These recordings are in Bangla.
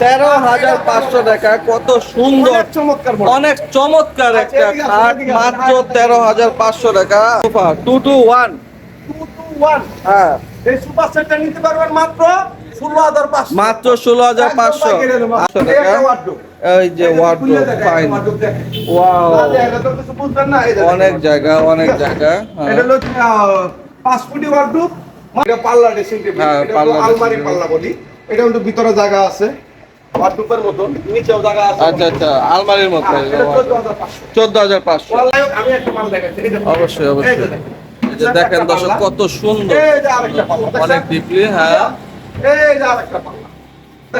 13,500 টাকা। কত সুন্দর, অনেক চমৎকার একটা খাট, মাত্র 13,500 টাকা। সোফা 2 to 1, হ্যাঁ এই সুপার সেটটা নিতে পারবেন মাত্র 16,500। মাত্র 16,500 টাকা। এই যে ওয়ার্ডরোব, ফাইন, ওয়াও, অনেক জায়গা, অনেক জায়গা। এটা হলো 5 ফুটি ওয়ার্ডরোব, এটা পাল্লা ড্রেসিং টেবিল, হ্যাঁ, এটা পাল্লা হলো আলমারি dressing পাল্লা বলি। এটা কিন্তু ভিতরে জায়গা আছে, ওয়ার্ডরোবের মতো নিচেও জায়গা আছে। আচ্ছা আচ্ছা, আলমারির মতো। এটা 14,500। 14,500। আমি একটা মাল দেখাচ্ছি, এই যে অবশ্যই অবশ্যই। এই যে দেখেন দর্শক, কত সুন্দর, এই যে আরেকটা পাল্লা, অনেক ডিপলি। হ্যাঁ, এই যে আরেকটা পাল্লা।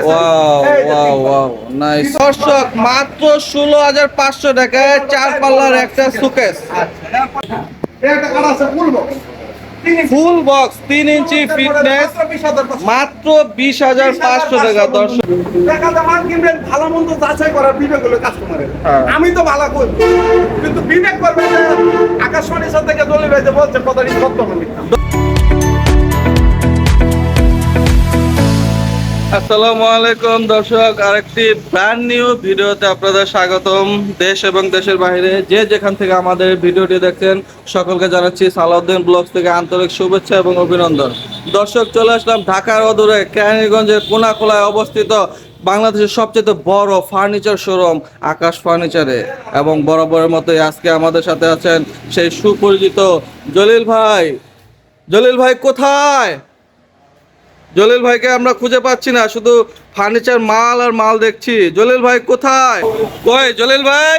Wow wow wow, nice. দর্শক, মাত্র 16,500 টাকায় 4 পাল্লার একটা সুকেস, একটা কার আছে ফুল বক্স, ফুল বক্স 3 ইঞ্চি ফিটনেস, মাত্র 20,500 টাকা। দর্শক, দেখা যায় মাল কিনবেন, ভালো মন্দ যাচাই করার বিবেক হলো কাস্টমারের। আমি তো ভালো করি, কিন্তু বিবেক করবে যে আকাশবাণীর সাথে থেকে দলি ভাইতে বলছে কথাটি সত্য না মিথ্যা। আসসালামু আলাইকুম দর্শক, আরেকটি ব্র্যান্ড নিউ ভিডিওতে আপনাদের স্বাগতম। দেশ এবং দেশের বাইরে যে যেখান থেকে আমাদের ভিডিওটি দেখছেন, সকলকে জানাচ্ছি সালাউদ্দিন ব্লগস থেকে আন্তরিক শুভেচ্ছা এবং অভিনন্দন। দর্শক, চলে আসলাম ঢাকার অদূরে কেরানীগঞ্জের কোনাকুলায় অবস্থিত বাংলাদেশের সবচেয়ে বড় ফার্নিচার শোরুম আকাশ ফার্নিচারে, এবং বরাবরের মতোই আজকে আমাদের সাথে আছেন সেই সুপরিচিত জলিল ভাই। জলিল ভাই কোথায়? জলিল ভাইকে আমরা খুঁজে পাচ্ছি না, শুধু ফার্নিচার মাল আর মাল দেখছি। জলিল ভাই কোথায়? কই জলিল ভাই?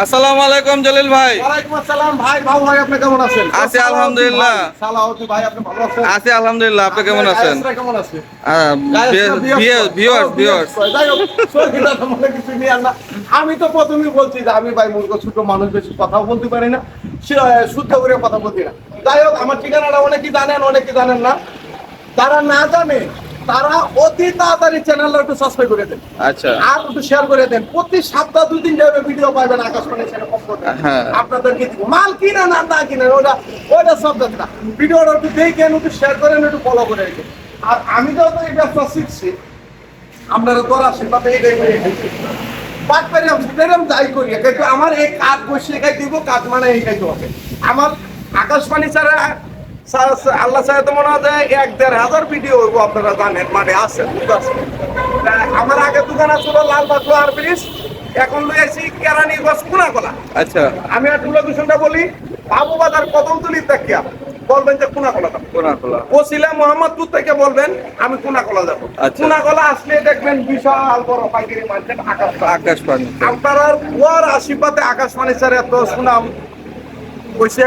আসসালামু আলাইকুম জলিল ভাই। ওয়ালাইকুম আসসালাম ভাই। ভালো ভাই, আপনি কেমন আছেন? আছি আলহামদুলিল্লাহ। সালাউদ্দিন ভাই, আপনি ভালো আছেন? আছি আলহামদুলিল্লাহ, আপনি কেমন আছেন? গায়েসরা কেমন আছে? ভিউয়ার্স যাই হোক, সরকিটা তো মনে কিছু নিয়ে আনা। আমি তো প্রথমেই বলছি যে আমি ভাই মূর্খ ছোট মানুষ, বেশি কথাও বলতে পারি না, শুদ্ধ করে কথা বলতে না। যাই হোক, আমার ঠিকানাটা অনেকেই জানেন, অনেকেই জানেন না। যারা না জানে তারা অতি তাড়াতাড়ি চ্যানেলটা একটু সাবস্ক্রাইব করে দেন, আচ্ছা, আর একটু শেয়ার করে দেন। প্রতি সপ্তাহ 2-3 যাবে ভিডিও পাবেন আকাশবাণী চ্যানেল সম্পর্কে। হ্যাঁ, আপনাদেরকে দিব। মাল কিনা না কিনা ওটা সব কথা, ভিডিওটা একটু দেখেন, একটু শেয়ার করেন, একটু ফলো করে রাখেন। আর আমি তো এই ব্যবসা শিখছি, আপনারা তো আশীর্বাদ এইটাই করে বাদ পারি আমি সেরকম যাই করি, কিন্তু আমার এই কাজ বসে খাই দিব, কাজ মানে এই খাইতে হবে। আমার আকাশবাণী ছাড়া আল্লাহ চাহে তো মনে হয় 1-1.5 ভিডিও হইব, আপনারা জানেন, মানে আছে। আমার আগে দোকান ছিল লালবাগ লোহার ব্রিজ, এখন লই আছি কেরানীগঞ্জ কোনাকলা। আচ্ছা, আমি একটু লোকেশনটা বলি, বাবু বাজার কদমতলি থেকে বলবেন যে কোনাকলা, কোনাকুলা। ওসিলা মোহাম্মদপুর থেকে বলবেন আমি কোনাকলা যাবো। আচ্ছা। কোনাকলা আসলে দেখবেন বিশাল বড় পাইকারি মার্কেট আকাশ পানি। আপনারা ওর আশীর্বাদে আকাশ ফার্নিচার এত সুনাম হয়েছে,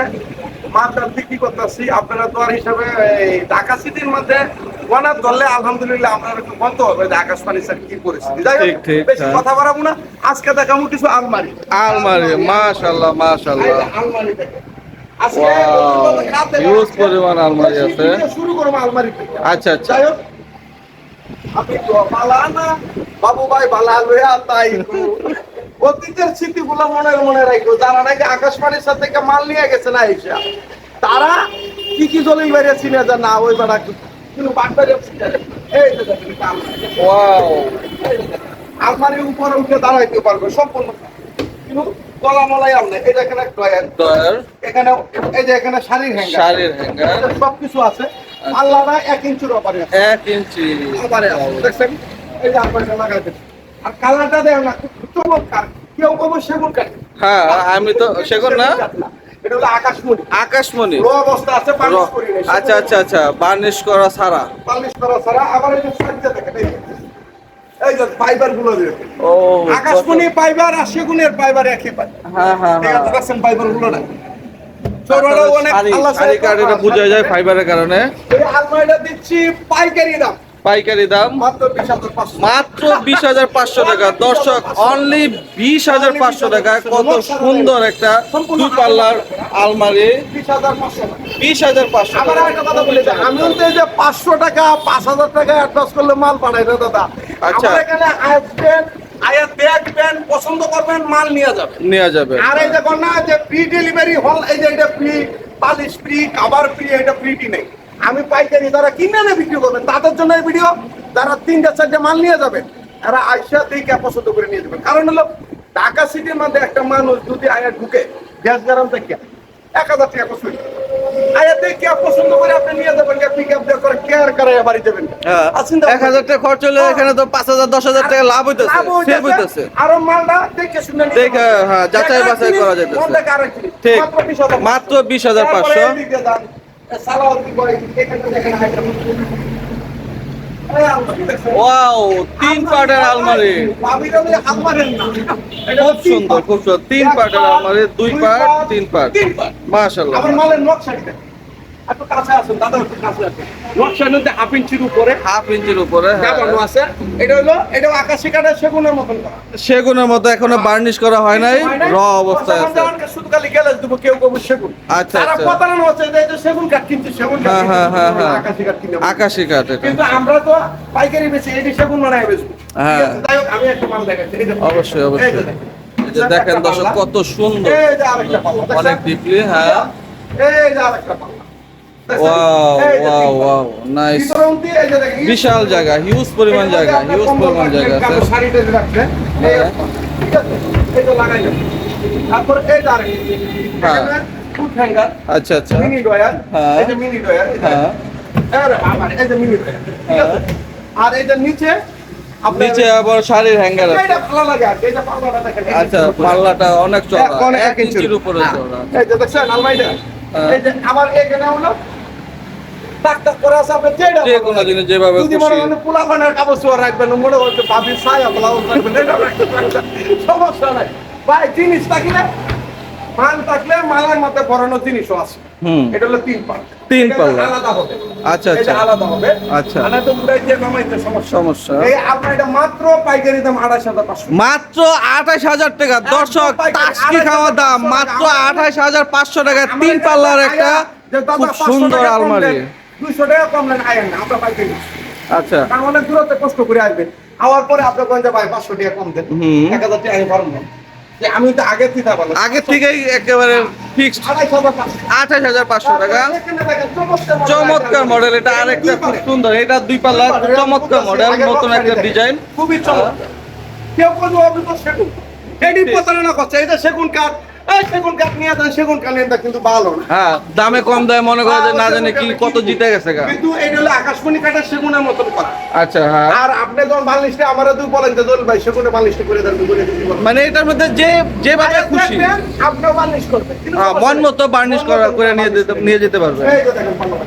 মালটা বিক্রি করতেছি। আপনারা তো আর হিসাবে এই ঢাকা সিটির মধ্যে ওয়ানার ধরলে আলহামদুলিল্লাহ আপনারা একটু বন্ধ হবে যে আকাশ ফার্নিচার কি পরিস্থিতি। যাই হোক, ঠিক, বেশি হ্যাঁ। কথা বাড়াবো না, আজকে দেখাবো কিছু আলমারি। আলমারি, মাশাআল্লাহ এই মাশাআল্লাহ, যে আলমারি দেখেন। আজকে ওয়াও, হিউজ পরিমাণ আলমারি আছে। শুরু করবো আলমারি থেকে। আচ্ছা আচ্ছা, যাই হোক, আপনি তো বালা না বাবু ভাই, বালা লইয়া তাই অতীতের স্মৃতিগুলো মনে রাখো। যারা নাকি আকাশবাণীর সাথে থেকে মাল নিয়ে গেছে না এসে, তারা কি দলিল বাইরে চিনে যায় না, ওই বেড়া কিন্তু বাটবাড়ি এই যে দেখেন একটা আলমারি। ওয়াও, আলমারির উপরে উঠে দাঁড়াইতে পারবে সম্পূর্ণ, কিন্তু গলা মলাই আমনে। এই দেখেন একটা ডয়ার, এখানে, এই যে এখানে শাড়ির হ্যাঙ্গার, শাড়ির হ্যাঙ্গার, সবকিছু আছে। আল্লাহরা 1 ইঞ্চির ওপরে আছে, 1 ইঞ্চি। ওপরে আছে, দেখছেন? এই যে আলমারিটা লাগাইতে, আর কালারটা দেখেন না, খুব চমৎকার। কেউ কবে সেগুন কাঠে, হ্যাঁ, আমি তো সেগুন না, এটা হলো আকাশমণি। আকাশমণি। র অবস্থা আছে, পালিশ করি নাই। আচ্ছা আচ্ছা আচ্ছা, বার্নিশ করা ছাড়া। পালিশ করা ছাড়া। আবার এই যে সাইডটা দেখেন, এই যে ফাইবার গুলো দেখেন। ও, আকাশমণি ফাইবার আর সেগুনের ফাইবার একই পাই। হ্যাঁ হ্যাঁ ঠিক হ্যাঁ, আছে, দেখছেন ফাইবার গুলো না চৌড়াটা অনেক। আল্লাহ শাড়ি কার্ডে বোঝা যায় ফাইবারের কারণে। এই আলমারিটা দিচ্ছি পাইকারি দাম, পাইকারি দাম মাত্র 20,500। মাত্র 20,500 টাকা। দর্শক, অনলি 20,500 টাকায় কত সুন্দর একটা 2 পাল্লার আলমারি। 20,500। 20,500 আবার একটা কথা বলি, আমি বলতে এই যে 500 টাকা 5,000 টাকা অ্যাডভান্স করলে মাল পাঠাই না দাদা। আচ্ছা। আমার এখানে আসবেন, আয়া দেখবেন, পছন্দ করবেন, মাল নিয়ে যাবেন। নেওয়া যাবে। আর এই যে না যে ফ্রি ডেলিভারি হল, এই যে এটা ফ্রি, পালিশ ফ্রি, খাবার ফ্রি, এটা ফ্রিটি নেই। আমি পাইকারি যারা কিনে এনে বিক্রি করবেন তাদের জন্য এই ভিডিও। যারা 3-4টা মাল নিয়ে যাবেন এরা আইসা দেখে পছন্দ করে নিয়ে যাবেন। কারণ হলো ঢাকা সিটির মধ্যে একটা মানুষ যদি আয়া ঢুকে গ্যাস গ্যারাম থেকে 1000 টাকা খরচ করে আয়া দেখে পছন্দ করে আপনি নিয়ে যাবেন, পিক আপ দিয়ে করে কেয়ার করে বাড়ি দেবেন। 1000 টাকা খরচ হলে এখানে তো 5000 10,000 টাকা লাভ হইতেছে, সেভ হইতেছে। আর মালটা দেখে শুনে দেখে হ্যাঁ যাচাই বাছাই করা যাইতেছে। ঠিক, মাত্র 20,500। ওয়াও, 3 পার্টের আলমারি, খুব সুন্দর, খুব সুন্দর। 3 পার্টের আলমারি, 2 পার্ট 3 পার্ট, মাশাআল্লাহ। আমার মালের নকশাটা একটু কাছে আসুন দাদা, একটু কাছে আসুন। নকশার মধ্যে 1/2 ইঞ্চির উপরে, 1/2 ইঞ্চির উপরে, হ্যাঁ কেমন আছে? এটা হলো এটা আকাশী কাঠের সেগুনের মতন করা। সেগুনের মতো এখনো বার্নিশ করা হয় নাই, র অবস্থায় আছে। শুধু খালি গ্যালাস দেবো, কেউ কেউ সেগুন। আচ্ছা, তারা আচ্ছা। প্রতারণা হচ্ছে যে এটা সেগুন কাঠ কিনছে, সেগুন কাঠ হ্যাঁ, হ্যাঁ, হ্যাঁ, হ্যাঁ। আকাশী কাঠ কিনে। আকাশী কাঠ এটা। কিন্তু আমরা তো পাইকারি বেশি, এটি সেগুন বানায় বেশি। হ্যাঁ। যাই হোক, আমি একটা মাল দেখাচ্ছি। এই যে অবশ্যই, এই অবশ্যই। যে দেখেন। এই যে দেখেন দর্শক কত সুন্দর, এই যে আরেকটা পাল্লা, দেখছেন? অনেক ডিপলি, হ্যাঁ। এই যে আরেকটা পাল্লা। দেখছেন? ওয়াও, এই যে ওয়াও, তিন পাল্লা। Wow, nice. ভিতরে উন্তি, এই যে দেখেন, বিশাল জায়গা, হিউজ পরিমাণ জায়গা, হিউজ পরিমাণ জায়গা আছে। শাড়িটা যে রাখবেন, এই একটা। ঠিক আছে? এই যে লাগাই দেবেন। তারপর এই যে আরেকটা। হ্যাঁ। এখানে ফুট হ্যাঙ্গার, আচ্ছা, আচ্ছা। মিনি ডয়ার, হ্যাঁ। এই যে মিনি ডয়ার, এই যে। হ্যাঁ। আরে বাবা, এই যে মিনি ডয়ার। ঠিক আছে? আর এই যে নিচে আপনার নিচে আবার শাড়ির হ্যাঙ্গার আছে। এইটা ভালো লাগে আর কি, এই যে পাল্লাটা দেখেন। আচ্ছা, পাল্লাটা অনেক চড়া, অনেক 1 ইঞ্চির উপরে হ্যাঁ। চড়া। এই যে দেখছেন আলমারিটা? হ্যাঁ। এই যে আমার এখানে হলো টাক টাক করে আছে, আপনি যেটা যে কোনো জিনিস যেভাবে যদি মনে খুশি। করেন পোলাপানের কাপড় চোপড় রাখবেন, মনে হচ্ছে ভাবির ছায়া ব্লাউজ রাখবেন, এটা রাখতে পারবেন। সমস্যা নাই ভাই, জিনিস থাকলে মাল থাকলে মালের মধ্যে ভরানো জিনিসও আছে। হুম। এটা হলো 3 পার্ট, 3 এটা পাল্লা। আলাদা হবে। আচ্ছা, এটা আচ্ছা। আলাদা হবে। আচ্ছা। মানে তো উড়াই দিয়ে নামাইতে সমস্যা। সমস্যা। এই আপনার এটা মাত্র পাইকারি দাম 28,500। মাত্র 28,000 টাকা দর্শক, টাস্কি খাওয়া দাম মাত্র 28,500 টাকা। 3 পাল্লার একটা খুব সুন্দর আলমারি। 200 টাকা কম নেন, আয়েন না, আমরা পাইকারি। আচ্ছা, কারণ অনেক দূরত্বে কষ্ট করে আসবেন, আওয়ার পরে আপনার কোন যে ভাই 500 টাকা কম দেন, হুম। 1000 টাকা আমি পারবো না। যে আমি তো আগে দিতে পারলাম, আগে থেকেই একেবারে ফিক্সড 28,500 28,500 টাকা। এখানে দেখেন, চমৎকার মডেল, এটা আরেকটা খুব সুন্দর, এটা 2 পাল্লা, চমৎকার মডেল, নতুন একটা ডিজাইন। খুবই চমৎকার। কেউ বলবো আপনি তো সেগুন, এটি প্রতারণা করছে, এটা সেগুন কাঠ, এই সেগুন কাঠ নিয়ে যান, সেগুন কাঠ নিয়ে যান, কিন্তু ভালো না। হ্যাঁ, দামে কম দেয়, মনে করে যে না জানি কি কত জিতে গেছে গা। কিন্তু এটা হলো আকাশমণি কাঠের সেগুনের মতন করা। আচ্ছা, হ্যাঁ। আর আপনি যখন বালিশটা আমারে দুই বলেন যে দোল ভাই সেগুনে বালিশটা করে দেন, করে দিতে বলেন। মানে এটার মধ্যে যেভাবে খুশি, আপনিও বালিশ করবেন, কিন্তু হ্যাঁ, মন মতো বার্নিশ করে নিয়ে যেতে পারবে। এই যে দেখেন পাল্লা।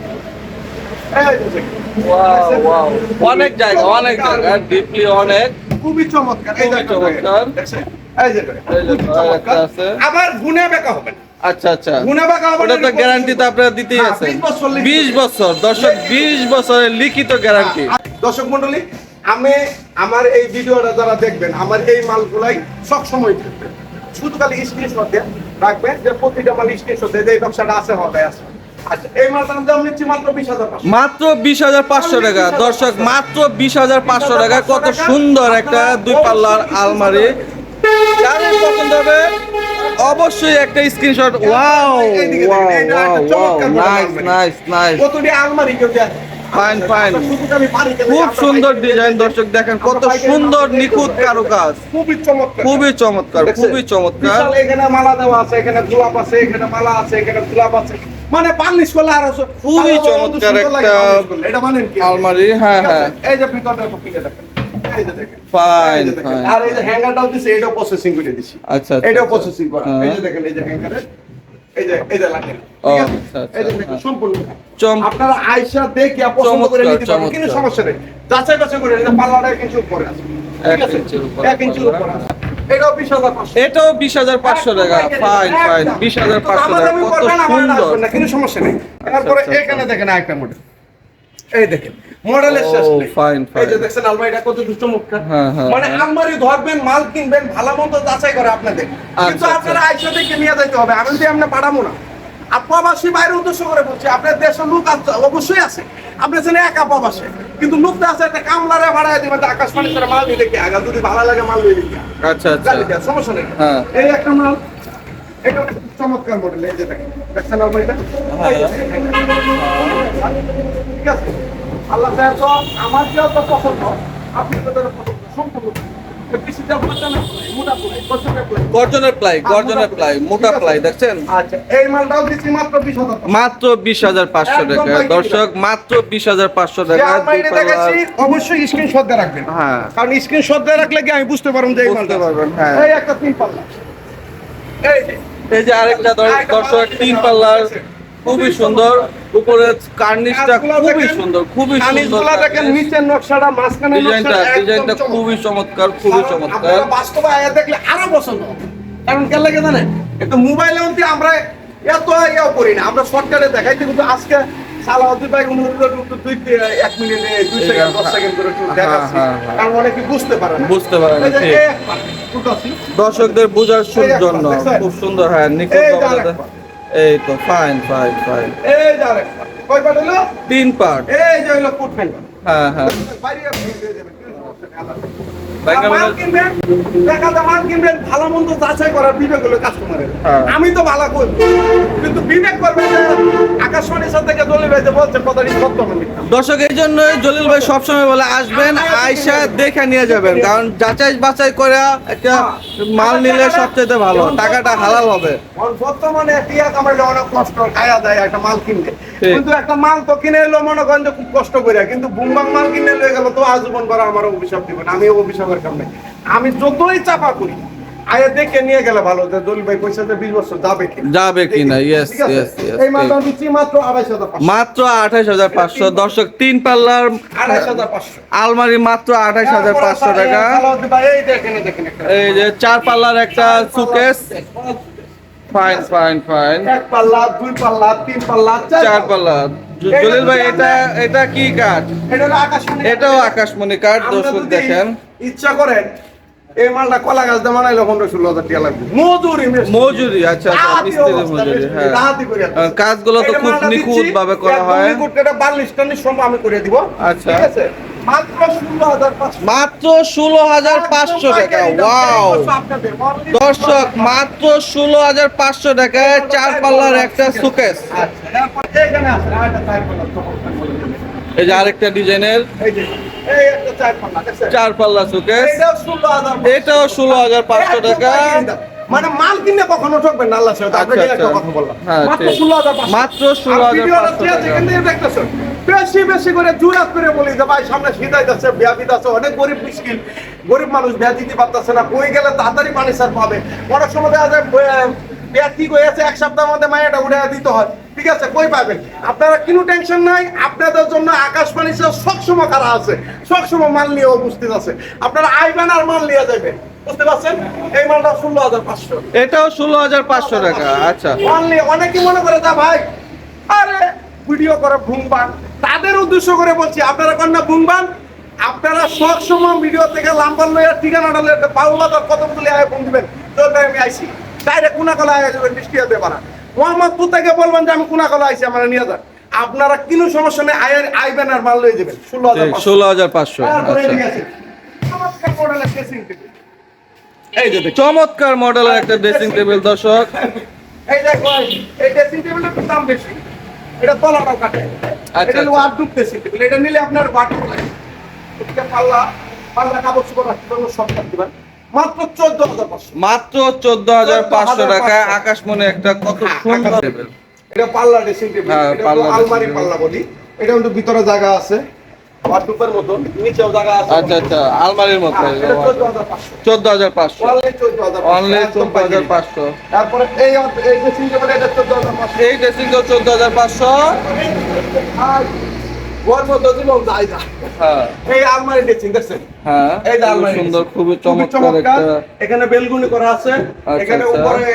এই যে দেখেন। ওয়াও, ওয়াও, অনেক জায়গা, অনেক জায়গা, ডিপলি অনেক। খুবই চমৎকার। এই খুবই দেখেন, চমৎকার। দেখছেন? এই যে দেখেন, এই যে খুবই চমৎকার। আরেকটা আছে। আবার গুনে বেকা হবে না। আচ্ছা, আচ্ছা। গুনে বেকা হবে ওটা না, তো এটা গ্যারান্টি তো আপনারা দিতেই হ্যাঁ, আছেন। 20 বছর লিখিত। 20 বছর দর্শক, 20 বছরের লিখিত গ্যারান্টি। দর্শক মন্ডলী, আমি আমার এই ভিডিওটা যারা দেখবেন, আমার এই মালগুলাই সবসময় থাকবে। শুধু খালি স্ক্রিনশট দিয়ে রাখবেন, যে প্রতিটা মাল স্ক্রিনশট দিয়ে যে এই ব্যবসাটা আছে হবে আছে। আচ্ছা, এই মালটার দাম নিচ্ছি মাত্র 20,500। মাত্র 20,500 টাকা দর্শক, মাত্র 20,500 টাকা। কত সুন্দর একটা 2 পাল্লার আলমারি। যাদের পছন্দ হবে অবশ্যই একটা screenshot. Wow, wow, wow, wow, nice, nice, nice, প্রতিটা আলমারি কেউ দেয়। Fine, fine. শুধু খালি বাড়ি গেলে খুব আমরা সুন্দর পাইকারি ডিজাইন দিয়ে দর্শক, দেখেন কত আমরা পাইকারি সুন্দর মাল নিখুঁত দিয়ে কারুকাজ। খুবই চমৎকার। খুবই চমৎকার, দেখছেন? খুবই চমৎকার। বিশাল এখানে মালা দেওয়া আছে, এখানে গোলাপ আছে, এখানে মালা আছে, এখানে গোলাপ আছে, মানে পার্লিশ করলে আরো খুবই চমৎকার একটা এটা মানেন কি আলমারি, হ্যাঁ, হ্যাঁ, এই যে ভিতরটা একটু পিকে দেখেন, এই যে দেখেন, ফাইন, এই যে দেখেন। ফাইন। আর এই যে হ্যাঙ্গারটাও দিছে, এটাও প্রসেসিং করে দিছি। আচ্ছা, আচ্ছা, এটাও আচ্ছা। প্রসেসিং করা, হ্যাঁ। এই যে দেখেন, এই যে হ্যাঙ্গারে এই যে লাগে, ও, ঠিক আছে? আচ্ছা, আচ্ছা, এই যে দেখেন, হ্যাঁ। সম্পূর্ণ চম- আপনারা আয়শা দেখে পছন্দ করে চমৎকার, নিতে পারবেন, কিন্তু চমৎকার। সমস্যা নেই। যাচাই বাছাই করে, এই যে পাল্লাটা 1 ইঞ্চি উপরে আছে, ঠিক আছে? 1 ইঞ্চির উপরে 1 ইঞ্চির উপরে আছে। এটাও 20,500। এটাও 20,500 টাকা। ফাইন, ফাইন, 20,500 টাকা। কত সুন্দর। কিন্তু সমস্যা নেই। তারপরে আচ্ছা, এখানে দেখেন আরেকটা মডেল, এই দেখেন মডেলের শেষ ও, নেই। ফাইন, এই যে ফাইন। দেখছেন আলমারিটা কত চমৎকার। হ্যাঁ, হ্যাঁ, মানে হ্যাঁ। আলমারি ধরবেন, মাল কিনবেন, ভালো মন্দ যাচাই করে আপনাদের, কিন্তু আচ্ছা। আপনারা আইসা দেখে নিয়ে যাইতে হবে। আমি যদি আমরা পাঠাবো না। আর প্রবাসী বাইরে উদ্দেশ্য করে বলছি, আপনার দেশের লোক অবশ্যই আছে, আপনার জন্য একা প্রবাসে, কিন্তু লোকটা আছে একটা কামলারে ভাড়ায় দিবেন, আকাশবাণী করে মাল দিলে কি আগে, যদি ভালো লাগে মাল দিয়ে দিই, আচ্ছা, আচ্ছা। সমস্যা নেই। হ্যাঁ। এই একটা মাল, এটা চমৎকার মডেল, এই যে দেখেন, দেখছেন আলমারিটা, এই যে দেখেন। ঠিক আছে, আল্লাহ চাহে তো আমার যত পছন্দ আপনি তো পছন্দ সম্পূর্ণ বেশিটা মোটা করে গর্জনের প্লাই মোটা প্লাই দেখছেন। আচ্ছা এই মালটাও দিচ্ছি মাত্র 20,000 মাত্র 20,500 একদম টাকা পাইকারি দর্শক, মাত্র 20,500 যে টাকা। আমার এটা দেখাচ্ছি অবশ্যই স্ক্রিনশট দিয়ে রাখবেন। হ্যাঁ কারণ স্ক্রিনশট দিয়ে রাখলে কি আমি বুঝতে পারবো যে এই বুঝতে মালটা পারবেন, হ্যাঁ। এই একটা 3 পাল্লা এই যে এই যে আরেকটা দর্শক 3 পাল্লার, খুবই সুন্দর, উপরে কার্নিশটা খুবই সুন্দর, খুবই সুন্দর। কানিজগুলা দেখেন, নিচের নকশাটা মাঝখানে ডিজাইনটা খুবই চমৎকার, খুবই চমৎকার। আপনারা বাস্তবে আয়া দেখলে আরো পছন্দ হবে। কারণ কেন লাগে জানেন, একটু মোবাইলে অন্তি আমরা এত ইয়া করি না, আমরা শর্টকাটে দেখাইতে, কিন্তু আজকে সালাউদ্দিন ভাই অনুরোধ 1 মিনিটে 2 সেকেন্ড 10 সেকেন্ড করে একটু দেখাচ্ছি, কারণ অনেকে বুঝতে পারে না। বুঝতে পারে না, এই যে ঠিক। এই একটা, দুটাছি। দর্শকদের বোঝার জন্য দেখছেন? খুব সুন্দর, হ্যাঁ নিখুঁত এই যে ভাবে আরেকটা। এই তো ফাইন। এই যে আরেকটা। কয় পার্ট হলো? 3 পার্ট। এই যে হলো ফুট ফ্যান। হ্যাঁ বাইরে আপনি দিয়ে দেবেন, কোনো সমস্যা নেই, আলাদা। ব্যাংকে মাল মানে- কিনবেন, দেখা যায় মাল কিনবেন, ভালো মন্দ যাচাই করার বিবেক হলো কাস্টমারের। হ্যাঁ। আমি তো ভালো করি, কিন্তু বিবেক করবে যে আকাশবাণীর সাথে দলিল ভাই যে বলছে কথাটি সত্য না মিথ্যা। দর্শক এই জন্যই জলিল ভাই সবসময় বলে আসবেন, আয়সা দেখে নিয়ে যাবেন, কারণ যাচাই বাছাই করে একটা মাল নিলে সবচেয়ে ভালো, টাকাটা হালাল হবে। বর্তমানে টিয়া কামাইলে অনেক কষ্ট খায়া যায় একটা মাল কিনতে, ঠিক। কিন্তু একটা মাল তো কিনে এলো মনে করেন যে খুব কষ্ট করে, কিন্তু বুমবাং মাল কিনে লয়ে গেল তো আজীবন ভরা আমার অভিশাপ দিবেন। আমি অভিশাপের কাম নাই, আমি যতই চাপা করি আয়া দেখে নিয়ে গেলে ভালো, যে দলিল ভাই পয়সা 20 বছর যাবে কি যাবে কিনা, yes, ঠিক আছে? yes, yes, এই মালটা ঠিক। দিচ্ছি মাত্র 2,500 মাত্র 28,500। দর্শক 3 পাল্লার 2,500 আলমারি মাত্র 28,500 টাকা। এই দেখেন দেখেন একটা এই যে 4 পাল্লার একটা সুকেস, ফাইন। এক পাল্লা, 2 পাল্লা, 3 পাল্লা, 4 পাল্লা। জলিল ভাই এটা কি কাঠ? এটা হলো আকাশমণি। এটাও আকাশমণি কাঠ। আমরা দর্শক যদি দেখেন, ইচ্ছা করেন এই মালটা কলা গাছ দিয়ে বানাইলে 15-16,000 টাকা লাগবে মজুরি মজুরি। আচ্ছা মিস্ত্রি মজুরি, হ্যাঁ। কাজগুলো তো খুব নিখুঁত ভাবে করা হয়। এটা 42 টনের সম্ভব আমি করে দিব। আচ্ছা। ঠিক আছে, মাত্র 16,500 মাত্র 16,500 টাকা। ওয়াও দর্শক, মাত্র 16,500 টাকায় 4 পাল্লার একটা সুকেস। আচ্ছা, এরপর এখানে আছে আরেকটা চার পাল্লা চমৎকার করে দিবেন। এই যে আরেকটা ডিজাইনের এই যে এই একটা চার পাল্লা দেখছেন? 4 পাল্লা সুকেস, এটাও 16,500 এটাও 16,500 টাকা। মানে মাল কিনে কখনো ঠকবেন না, আল্লাহ সাহেব আপনাকে আচ্ছা, একটা আচ্ছা। কথা বললাম। হ্যাঁ, মাত্র ঠিক। 16,500 মাত্র 16,500 টাকা। যেখান থেকে দেখতেছেন বেশি করে জুরাত করে বলি যে ভাই সামনে শীত আইতাছে, বিয়া বিদ আছে, অনেক গরিব মিসকিন, গরিব মানুষ বিয়া দিতে পারতেছে না, কই গেলে তাড়াতাড়ি পানি সার পাবে। অনেক সময় দেখা যায় বিয়া ঠিক হয়ে আছে, 1 সপ্তাহের মধ্যে মায়াটা উঠে দিতে হয়। ঠিক আছে, কই পাবেন আপনারা? কোনো টেনশন নাই, আপনাদের জন্য আকাশবাণী সবসময় কারা আছে, সবসময় মাল নিয়ে উপস্থিত আছে। আপনারা আইবেন আর মাল নিয়ে যাবেন, বুঝতে পারছেন? এই মালটা 16,500। এটাও 16,500 টাকা। আচ্ছা, অনলি অনেকে মনে করে যা ভাই আরে ভিডিও করে ভুংবান, তাদের উদ্দেশ্য করে বলছি, আপনারা কন না ভুংবান, আপনারা সব সময় ভিডিও থেকে লাম্বার লইয়া ঠিকানাটা লইয়া বাউলাদার কত তুলে আয় ফোন দিবেন, তো আমি আইছি ডাইরেক্ট কোনাকলা আয় যাবেন, বৃষ্টি হতে পারা মোহাম্মদপুর থেকে বলবেন যে আমি কোনাকলা আইছি, আমরা নিয়ে যান। আপনারা কোনো সমস্যা নেই, আইবেন আর মাল লয়ে যাবেন। 16,500। 16,500। তারপরে আচ্ছা, এদিকে আছে চমৎকার মডেলের ড্রেসিং টেবিল। এই যে দেখুন, চমৎকার মডেলের একটা ড্রেসিং টেবিল দর্শক। এই দেখো এই ড্রেসিং টেবিলের দাম বেশি, এটা তলাটাও কাটে। আচ্ছা, এটা ওয়ার্ডরোব ড্রেসিং টেবিল, এটা নিলে আপনার ওয়ার্ডরোব লাগে, এটা পাল্লা কাপড় চোপড় রাখতে পারবেন, সব রাখতে পারবেন। মাত্র 14,500। মাত্র 14,500 টাকায় আকাশমণি একটা কত সুন্দর টেবিল। এটা পাল্লা ড্রেসিং টেবিল, হ্যাঁ, এটা পাল্লা তো আলমারি dressing পাল্লা বলি। এটা কিন্তু ভিতরে জায়গা আছে, ওয়ার্ডরোবের মতো, নিচেও জায়গা আছে। আচ্ছা, আলমারির মতো। হ্যাঁ, এটা 14,500। 14,500। অনলি 14,500। অনলি একদম পাইকারি। 14,500। তারপরে এই ড্রেসিং টেবিল, এটা 14,500। এই ড্রেসিংটাও 14,500। আর ওর মধ্যে জীবন যায় না। হ্যাঁ এই আলমারি ড্রেসিং দেখছেন? হ্যাঁ, এই যে খুবই আলমারি সুন্দর, খুবই খুবই চমৎকার একটা। এখানে বেলগুনি করা আছে, এখানে আচ্ছা। উপরে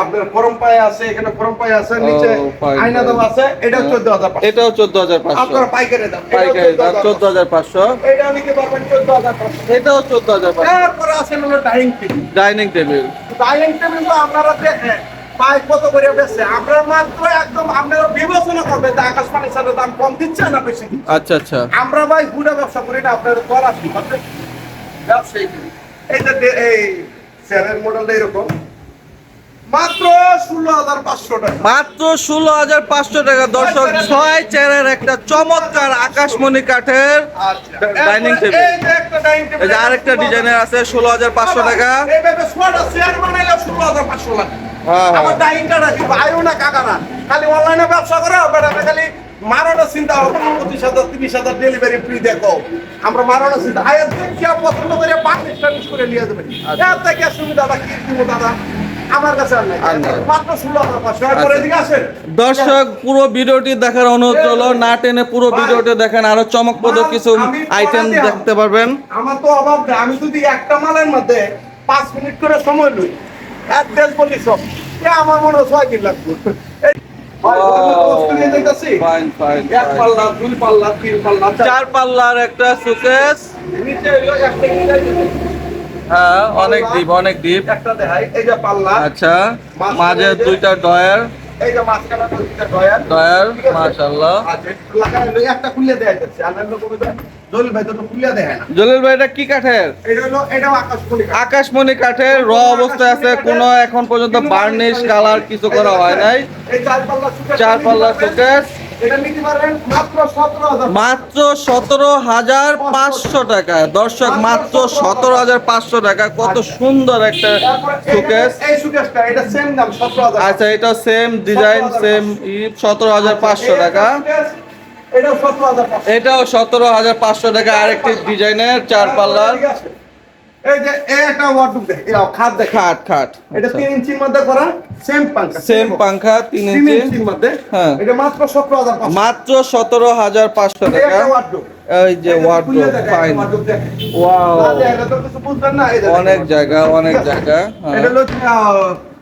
আপনার ফরম পায়ে আছে, এখানে ফরম পায়ে আছে, নিচে fine, আয়না fine. দেওয়া আছে। এটা 14,500। এটাও 14,500। আপনার পাইকারি দাম, পাইকারি দাম 14,500। এটা নিতে পারবেন 14,500। এটাও 14,500। তারপরে আছে হলো dining table. Dining table. Dining table তো আপনারা দেখেন পাই কত করে বেচছে, আপনারা মাত্র একদম আপনারা বিবেচনা করবেন যে আকাশবাণীর সাথে দাম কম দিচ্ছে না বেশি দিচ্ছে। আচ্ছা। আমরা ভাই গুড়া ব্যবসা করি না, আপনাদের করা কি হবে ব্যবসায়ী করি। এই যে এই চেয়ারের মডেলটা এরকম, মাত্র 16,500 টাকা। মাত্র 16,500 টাকা দর্শক, 6 চেয়ারের একটা চমৎকার আকাশমণি কাঠের আচ্ছা, ডাইনিং এরপরে টেবিল। এই যে একটা ডাইনিং টেবিল, এই যে আরেকটা ডিজাইনের আছে 16,500 টাকা। এইভাবে ছোট চেয়ার বানাইলে 16,500 লাগে। হ্যাঁ, হ্যাঁ। আমার ডাইনিংটা রাখি আয়ও না কাকারা, খালি অনলাইনে ব্যবসা করে বেড়াতে, খালি মারাটা চিন্তা হবে 25,000 30,000 ডেলিভারি ফ্রি দেখো। আমরা মারাটা চিন্তা আয়ের দিন কি পছন্দ করে বার্নিশ টার্নিশ করে নিয়ে যাবেন। এর থেকে সুবিধাটা কি দিব দাদা আমার কাছে আর নাই। আর নাই। মাত্র 16,500 এরপরে এদিকে আসেন। দর্শক পুরো ভিডিওটি দেখার অনুরোধ রইলো, না টেনে পুরো ভিডিওটি দেখেন, আরো চমকপ্রদ কিছু আমি আইটেম পরে দেখতে পারবেন। আমার তো অভাব নেই, আমি যদি একটা মালের মধ্যে 5 মিনিট করে সময় লই, এক দেশ বলি সব, আমার মনে হয় 6 দিন লাগবে। এই ভাই, বস্তু নিয়ে যাইতাছি। Fine fine. এক পাল্লা, দুই পাল্লা, তিন পাল্লা, 4 পাল্লার একটা সুকেস। নিচে হইলো একটা কিনে দিতে। হ্যাঁ, অনেক ডিপ অনেক ডিপ। একটা দেখাই, এই যে পাল্লা, আচ্ছা, মাঝে দুইটা ডয়ার এই যে মাঝখানে দুইটা ডয়ার। ডয়ার, ঠিক আছে? মাশাআল্লাহ। আচ্ছা, লাগাই লই, একটা খুলে দেয়া যাচ্ছে। আর নাহলে কবে জলিল ভাই তো খুলে দেয় না। জলিল ভাই এটা কি কাঠের? এটা হলো, এটাও আকাশমণি কাঠ। আকাশমণি কাঠের, র অবস্থায় আছে, কোনো এখন পর্যন্ত বার্নিশ কালার কিছু করা হয় নাই। এই 4 পাল্লা সুকেস। 4 পাল্লার সুকেস এটা নিতে পারেন মাত্র 17,000। মাত্র 17,500 টাকা দর্শক, মাত্র 17,500 টাকা। কত সুন্দর একটা তারপরে সুকেস। এই সুকেসটা এটা সেম দাম 17,000। আচ্ছা, এটা সেম ডিজাইন, সেম 17,500 টাকা। এটাও 17,500। এটাও 17,500 টাকা, আরেকটি ডিজাইনের 4 পাল্লার এই যে এই একটা ওয়ার্ডরোব দেখ, এও খাট দেখ। খাট খাট। এটা 3 ইঞ্চির মধ্যে করা, সেম পাঙ্খা, সেম পাংখা 3 3 ইঞ্চি, ইঞ্চির মধ্যে। হ্যাঁ। এটা মাত্র 17,500। মাত্র 17,500 এই টাকা। একটা ওয়ার্ডরোব। এই যে ওয়ার্ডরোব, ফাইন, ওয়াও, এটা তো কিছু বুঝবেন না, এই দেখেন। অনেক জায়গা অনেক জায়গা। হ্যাঁ। এটা হলো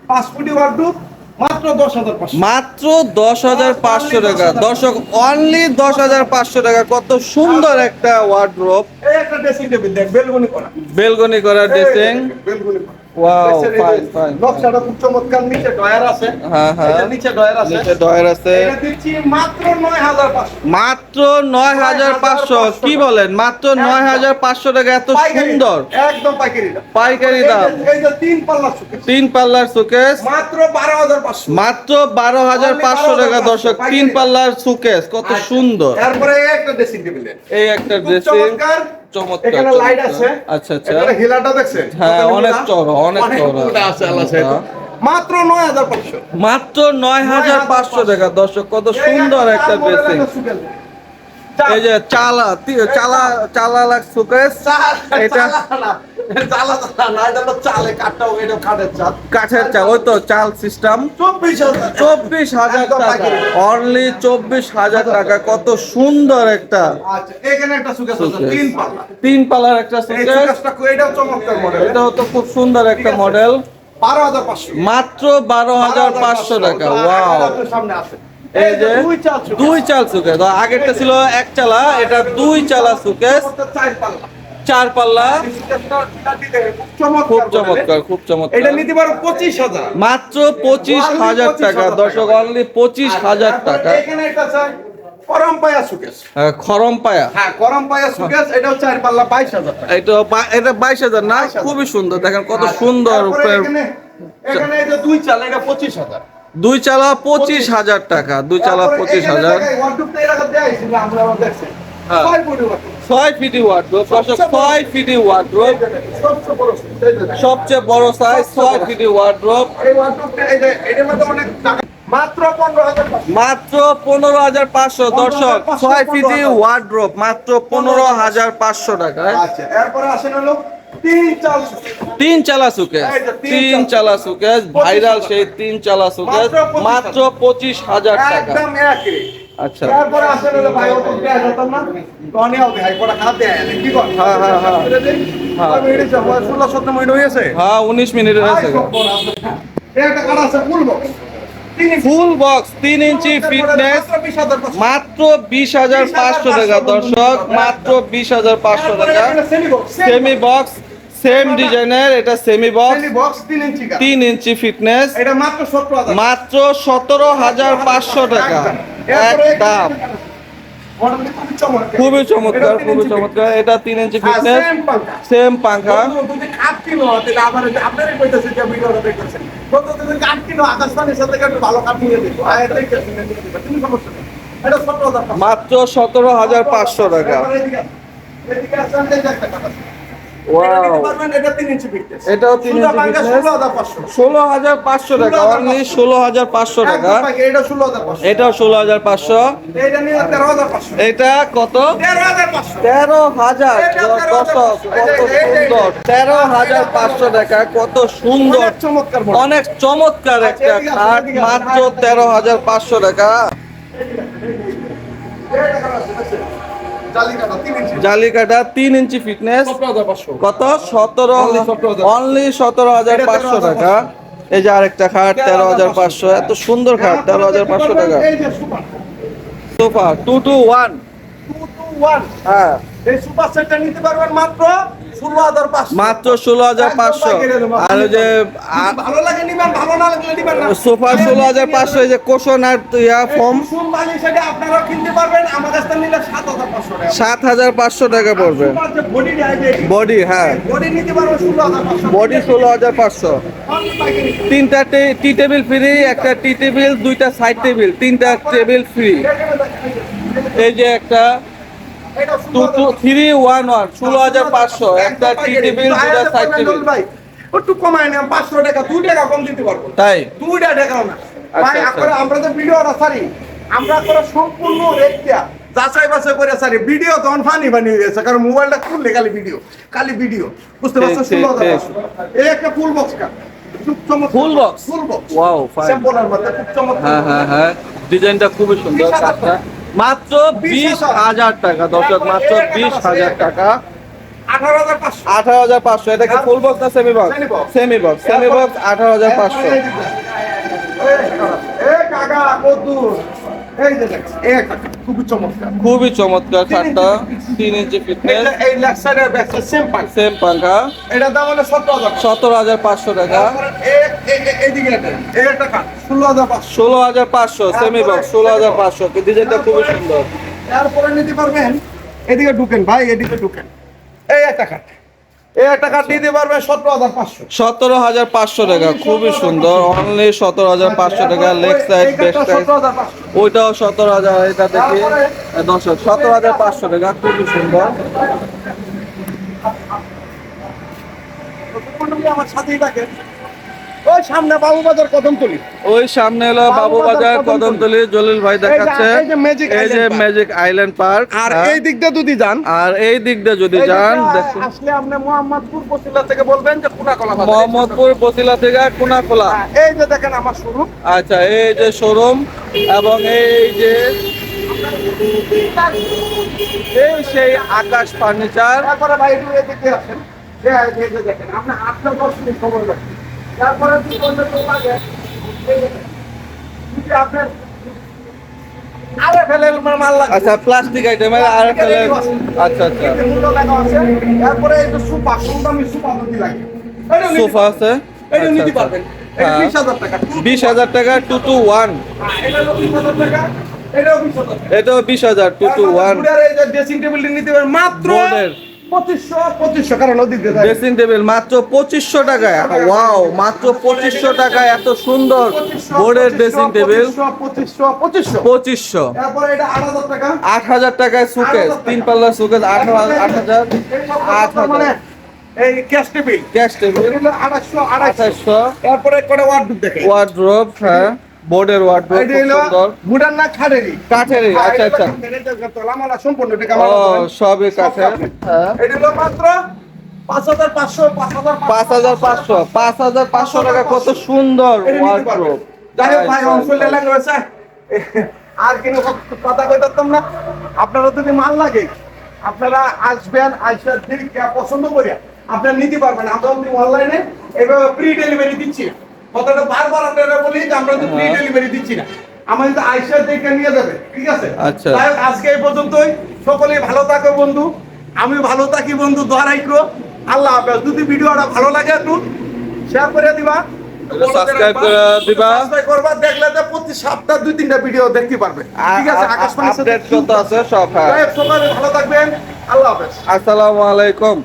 5 ফুটি ওয়ার্ডরোব, মাত্র 10,500। মাত্র 10,500 টাকা দর্শক, অনলি 10,500 টাকা। কত সুন্দর একটা ওয়ার্ডরোব, এই একটা ড্রেসিং টেবিল দেখ, বেলকনি করা। বেলকনি করা ড্রেসিং। বেলকনি করা। ওয়াও, দেখছেন, এই যে ফাইন ফাইন। নকশাটা খুব চমৎকার, নিচে ডয়ার আছে। হ্যাঁ হ্যাঁ, এই যে নিচে ডয়ার আছে। নিচে ডয়ার আছে। এটা দিচ্ছি মাত্র 9,500। মাত্র 9,500। কি বলেন, মাত্র 9,500 টাকা? এত পাইকারি, সুন্দর একদম পাইকারি দাম। পাইকারি এই যে- দাম। এই যে 3 পাল্লা সুকেস, 3 পাল্লার সুকেস মাত্র 12,500। মাত্র 12,500 টাকা দর্শক, 3 পাল্লার সুকেস, কত আচ্ছা, সুন্দর। এরপরে এই একটা ড্রেসিং টেবিল দেখ, এই একটা খুব ড্রেসিং, চমৎকার। চমৎকার এখানে লাইট আছে। আচ্ছা আচ্ছা। এখানে হিলাটা দেখছেন? হ্যাঁ, কত অনেক হিলা? চওড়া, অনেক চওড়া। হিলা আছে, আল্লাহ সাহেব। হ্যাঁ। মাত্র 9,500। মাত্র 9,500 টাকা দর্শক, কত সুন্দর একটা ড্রেসিং। এই যে চালা চালা লাখ সুকেস, এটা কাঠের চাল, ওই তো চাল সিস্টেম। 24,000 টাকা, অনলি 24,000 টাকা। কত সুন্দর একটা সুকেস, 3 পাল্লার একটা সুকেস। এটাও তো খুব সুন্দর একটা মডেল, 12,500। মাত্র 12,500 টাকা। ওয়াও, এই যে 2 চাল সুকেস, আগেরটা ছিল 1 চালা, এটা 2 চালা সুকেস, 4 পাল্লা। খুব চমৎকার, খুব এটা চমৎকার। নিতে পারো 25,000। মাত্র 25,000 টাকা দর্শক, অনলি 25,000 টাকা। এখানে একটা আছে করম পায়া সুকেস। খরম পায়া, হ্যাঁ, করম পায়া সুকেস, এটাও 4 পাল্লা 22,000 টাকা। এটা 22,000 না? 22,000 খুবই সুন্দর, দেখেন কত সুন্দর। তারপরে উপরে এখানে এই যে 2 চাল, এটা 25,000। 2 চালা 25,000 টাকা, 2 চালা 25,000। ওয়ার্ডরোবটা এর আগে দেয়া হয়েছিল, আমরা দেখছি। হ্যাঁ। 6 ফুটি ওয়ার্ডরোব। 6 ফিটি ওয়ার্ডরোব দর্শক, 6 ফিটি ওয়ার্ডরোব, সবচেয়ে বড় সুকেস, এই যে দেখেন। সবচেয়ে বড় সাইজ 6 ফিটি ওয়ার্ডরোব। এই ওয়ার্ডরোবটা এই যে এটার মধ্যে অনেক টাকা, মাত্র 15,500। মাত্র 15,500 দর্শক, 6 ফিটি ওয়ার্ডরোব মাত্র 15,500 টাকায়। আচ্ছা, এরপরে আসেন হলো 3 চাল সুকেস। 3 চালা সুকেস, এই যে 3 চালা সুকেস, ভাইরাল সেই 3 চালা সুকেস, মাত্র 25,000 টাকা। একদম একই। আচ্ছা, তারপরে আসেন হলো ভাই, ওটা দেয়া যেতাম না, টনে হবে ভাই, কোটা খাত দেয়া যায় না, কি কর? হ্যাঁ, হ্যাঁ, হ্যাঁ। হ্যাঁ। আমি এটা যাব 16-17 মিনিট হয়েছে। হ্যাঁ 19 মিনিটের আছে। এই একটা কাটা আছে ফুল বক্স, ফুল বক্স 3 ইঞ্চি ফিটনেস, মাত্র 20,500 টাকা দর্শক, মাত্র 20,500 টাকা। সেমি বক্স, সেম ডিজাইনের, এটা সেমি বক্স, 3 ইঞ্চি ফিটনেস, এটা মাত্র 17,000। মাত্র 17,500 টাকা একদম। খুবই চমৎকার, খুবই চমৎকার। এটা 3 ইঞ্চি ফিটনেস, সেম পাঙ্খা। 8 কিলো তাহলে আবার আপনারই কইতেছে যে ভিডিওটা দেখতেছেন কত দিন 8 কিলো আকাশবাণীর সাথে একটু ভালো কাট নিয়ে দিই এটাই তুমি সমস্যা নেই এটা 17000 মাত্র 17,500 টাকা। এদিকে আসেন এই যে একটা কাটা ওয়াও, এটা 3 ইঞ্চি ফিটনেস এটাও 3 ইঞ্চি ফিটনেস, 16,500 টাকা, অনলি 16,500 টাকা। এটা 16500 এটাও 16,500। এটা নিয়ে 13500 এটা কত? 13500 13,000। কত সুন্দর, 13,500 টাকা, কত সুন্দর, চমৎকার অনেক চমৎকার একটা খাট, মাত্র 13,500 টাকা। জালিকাটা 3 ইঞ্চি ফিটনেস, কত? অনলি 17,500 টাকা। এই যে আরেকটা খাট 13,500, এত সুন্দর খাট 13,500 টাকা। সোফা 2 to 1, হ্যাঁ এই সুপার সেটটা নিতে পারবেন মাত্র 16500 মাত্র 16,500। আর ওই যে ভালো লাগে নিবেন, ভালো না লাগলে নিবেন না। সোফা 16,500। এই যে কোশন আর ফর্ম কুসুম বালি সেটা আপনারা কিনতে পারবেন আমার কাছ থেকে নিলে 7500 টাকা। 7,500 টাকা পড়বে। সুপার যে বডি ডায়াবেটিক বডি, হ্যাঁ বডি নিতে পারবেন 16500 বডি 16,500। তিনটা টি টেবিল ফ্রি, একটা টি টেবিল, দুইটা সাইড টেবিল, তিনটা টেবিল ফ্রি। এই যে একটা 311, 16,500, একটা টি টেবিল, দুইটা সাইড টেবিল। ভাই একটু কমায় না 500 টাকা 2 টাকা কম দিতে পারবো তাই 2 টাকা না ভাই আচ্ছা। আপনারা আমরা তো ভিডিওটা সারি আমরা করে সম্পূর্ণ রেখা যাচাই বাছাই করে সারি ভিডিও তখন ফানি হয়ে গেছে কারণ মোবাইলটা খুললে খালি ভিডিও বুঝতে পারছো ঠিক, ঠিক। এই একটা ফুল বক্স কা ফুল বক্স, ওয়াও ফাইন। স্যাম্পলের মধ্যে খুব চমৎকার হ্যাঁ হ্যাঁ হ্যাঁ, ডিজাইনটা খুবই সুন্দর। 20,000 কাঠটা মাত্র 20,000 টাকা দর্শক, মাত্র 20,000 টাকা। 18500 18,500। এটা কি ফুল বক্স না semi box? Semi box, semi box 18,500। এই কাকা কদ্দুর এই যে দেখ এই একটা খুবই চমৎকার খুবই চমৎকার খাটটা, 3 ইঞ্চি ফিটনেস, এই লেফট সাইডের ব্যাক সাইড সেম পাই সেম পাঙ্খা, এটা দাম হলো 17000 17,500 টাকা। এইদিকে এই একটা কাট 16500 16,500 সেমি বক্স, 16,500। ডিজাইনটা খুবই সুন্দর। তারপরে নিতে পারবেন এদিকে ঢুকেন ভাই এদিকে ঢুকেন এই একটা কাট নিতে পারবেন 17500 17,500 টাকা, খুবই সুন্দর, অনলি 17,500 টাকা। লেগ সাইড, বেস্ট সাইড, ওইটাও 17,000। এটা দেখি দর্শক 17,500 টাকা, খুবই সুন্দর। আমার সাথেই থাকে ওই সামনে বাবুবাজার কদমতলি ওই সামনে হলো বাবুবাজার কদমতলি, জলিল ভাই দেখাচ্ছে। এই যে Magic এই যে Island ম্যাজিক আইল্যান্ড পার্ক। আর এই দিক দিয়ে যদি যান আর এই দিক দিয়ে যদি যান, দেখুন আসলে আপনি মোহাম্মদপুর বসিলা থেকে বলবেন যে কোনাকলা বাজার। মোহাম্মদপুর বসিলা থেকে কোনাখোলা। এই যে দেখেন আমার শুরু আচ্ছা, এই যে শোরুম, এবং এই যে এই সেই আকাশ ফার্নিচার। তারপরে ভাই একটু এদিকে আসেন এই যে দেখেন আপনি 8-10 মিনিট সময় লাগবে তারপরে কি করতে তো লাগে এই যে যদি আপনার আরে ফেলে মাল লাগে আচ্ছা, প্লাস্টিক আইটেম আর ফেলে। আচ্ছা আচ্ছা, মূল্য লাগা আছে তারপরে এই যে সোফা কম দামি সোফা যদি লাগে এটা নিতে সোফা আছে। এটা নিতে আচ্ছা, পারবেন এটা হ্যাঁ। 20000 টাকা 20,000 টাকা 2 to 1। এটা 20000 টাকা এটাও 20000 টাকা এটাও 20,000 2 to 1। আর এই যে ড্রেসিং টেবিল নিতে পারবেন মাত্র বোর্ডের 2500 কারণ ওদিক দিয়ে যায়। ড্রেসিং টেবিল মাত্র 2500 টাকায়। ওয়াও, মাত্র 2500 টাকায় এত সুন্দর বোর্ডের ড্রেসিং টেবিল। 2500। তারপরে এটা 8000 টাকা 8,000 টাকায় সুকেস, 3 পাল্লা সুকেস 8,000। মানে এই ক্যাশ টেবিল গ্যাস টেবিল এটা 2800 2800। তারপরে একটা ওয়ার্ডরোব দেখে ওয়ার্ড্রোব, হ্যাঁ বোর্ডের ওয়ার্ড্রোব, এটা খুব হলো সুন্দর। ভুটান না খাড়েরি কাঠেরই, আচ্ছা আচ্ছা। তোলামালা সম্পূর্ণ টাকা ও, সবই কাঠের। হ্যাঁ, এটা হলো মাত্র 5500 5,500। 5,500 টাকা, কত সুন্দর ওয়ার্ড্রোব। যাই হোক ভাই অঞ্চল এলাকা রয়েছে আর কিন্তু কথা কইতাম না আপনারা যদি মাল লাগে আপনারা আসবেন আইসা দেখে পছন্দ করিয়া আপনারা নিতে পারবেন আমরা অনলাইনে এভাবে প্রি ডেলিভারি দিচ্ছি না। কথাটা বারবার আপনারা বলি যে আমরা তো প্রি ডেলিভারি দিচ্ছি না, আমার কিন্তু আইসা দেখে নিয়ে যাবে, ঠিক আছে? আচ্ছা। যাই হোক আজকে এই পর্যন্তই, সকলেই ভালো থাকো বন্ধু, আমি ভালো থাকি বন্ধু, দোয়া রাখো। আল্লাহ হাফেজ। যদি ভিডিওটা ভালো লাগে একটু শেয়ার করে দিবা, সাবস্ক্রাইব করে দিবা, সাবস্ক্রাইব করবা, দেখলে যে প্রতি সপ্তাহে 2-3টা ভিডিও দেখতে পারবে, ঠিক আছে? আকাশবাণীর সাথে আপডেট কত আছে সব। হ্যাঁ, সবাই ভালো থাকবেন, আল্লাহ হাফেজ। আসসালামু আলাইকুম।